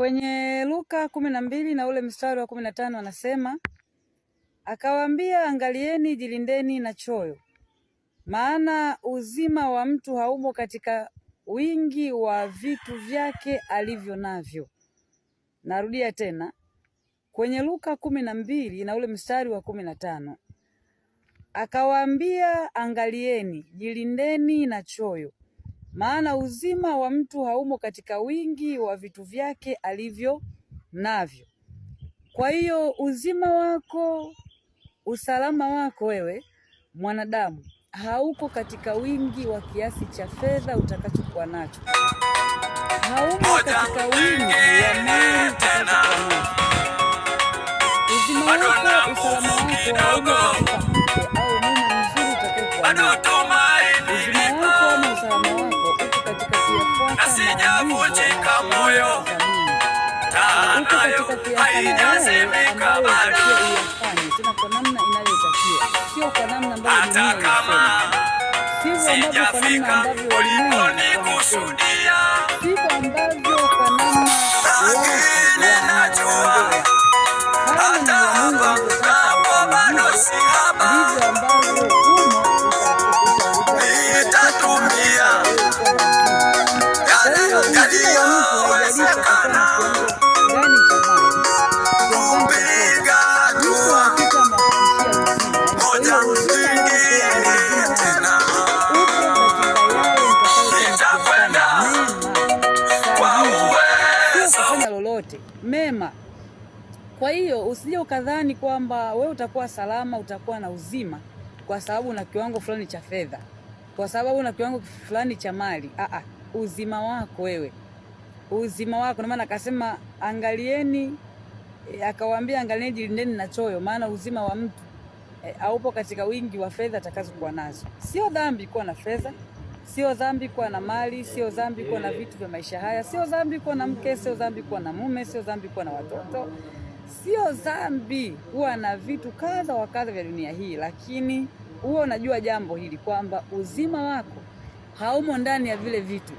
Kwenye Luka 12 na ule mstari wa 15 anasema, akawaambia, angalieni, jilindeni na choyo, maana uzima wa mtu haumo katika wingi wa vitu vyake alivyo navyo. Narudia tena, kwenye Luka 12 na ule mstari wa 15 akawaambia, angalieni, jilindeni na choyo, maana uzima wa mtu haumo katika wingi wa vitu vyake alivyo navyo. Kwa hiyo uzima wako, usalama wako wewe mwanadamu hauko katika wingi wa kiasi cha fedha utakachokuwa nacho, haumo katika wingi wa mali utakachokuwa nacho. Uzima wako, usalama wako haumo katika mke au mume mzuri utakayokuwa nacho. Uzima wako ama usalama wako uko katika asijavunjika moyo nayo haijazimika bado, tena kwa namna inayotakiwa, sio kwa namna ambayo hata kama sijafika uliponikusudia, sivyo ambavyo kwa namna lakini najua hata hapo bado si haba, ndivyo ambavyo nitatumia yaliyowezekana kupiga hatua moja nyingine tena, nitakwenda kwa uwezo kufanya lolote mema. Kwa hiyo usije ukadhani kwamba wewe utakuwa salama, utakuwa na uzima kwa sababu una kiwango fulani cha fedha, kwa sababu una kiwango fulani cha mali. Uzima wako wewe, uzima wako. Ndio maana akasema angalieni, akawaambia angalieni, jilindeni na choyo, maana uzima wa mtu haupo katika wingi wa fedha atakazokuwa nazo. Sio dhambi kuwa na fedha, sio dhambi kuwa na mali, sio dhambi kuwa na vitu vya maisha haya, sio dhambi kuwa na mke, sio dhambi kuwa na mume, sio dhambi kuwa na watoto, sio dhambi kuwa na vitu kadha wa kadha vya dunia hii, lakini huo unajua jambo hili kwamba uzima wako haumo ndani ya vile vitu.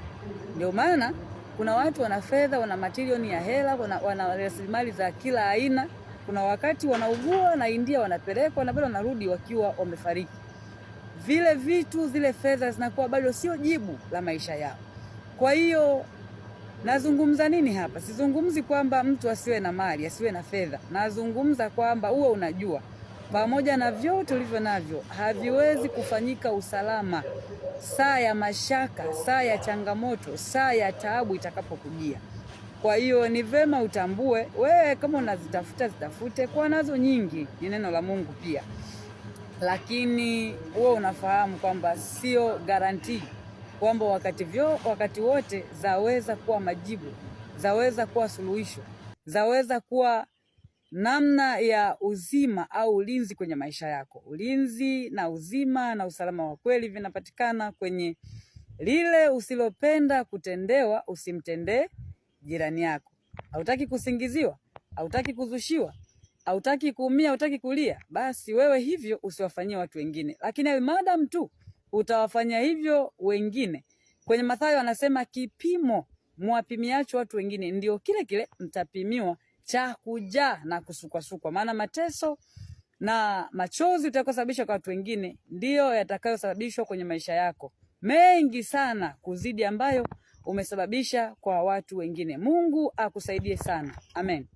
Ndio maana kuna watu wana fedha, wana matilioni ya hela, wana rasilimali za kila aina. Kuna wakati wanaugua na India wanapelekwa na bado wanarudi wakiwa wamefariki. Vile vitu, zile fedha zinakuwa bado sio jibu la maisha yao. Kwa hiyo nazungumza nini hapa? Sizungumzi kwamba mtu asiwe na mali, asiwe na fedha. Nazungumza kwamba uwe unajua pamoja na vyote ulivyo navyo haviwezi kufanyika usalama saa ya mashaka, saa ya changamoto, saa ya taabu itakapokujia. Kwa hiyo ni vema utambue, wewe kama unazitafuta zitafute, kwa nazo nyingi ni neno la Mungu pia. Lakini wewe unafahamu kwamba sio guarantee kwamba wakati wote zaweza kuwa majibu, zaweza kuwa suluhisho, zaweza kuwa namna ya uzima au ulinzi kwenye maisha yako. Ulinzi na uzima na usalama wa kweli vinapatikana kwenye lile usilopenda kutendewa, usimtendee jirani yako. Hautaki kusingiziwa, hautaki kuzushiwa, hautaki kuumia, hautaki kulia, basi wewe hivyo usiwafanyie watu wengine. Lakini almadam tu utawafanya hivyo wengine, kwenye Mathayo anasema kipimo mwapimiacho watu wengine ndio kile kile mtapimiwa cha kujaa na kusukwasukwa. Maana mateso na machozi utakayosababisha kwa watu wengine ndio yatakayosababishwa kwenye maisha yako, mengi sana kuzidi ambayo umesababisha kwa watu wengine. Mungu akusaidie sana. Amen.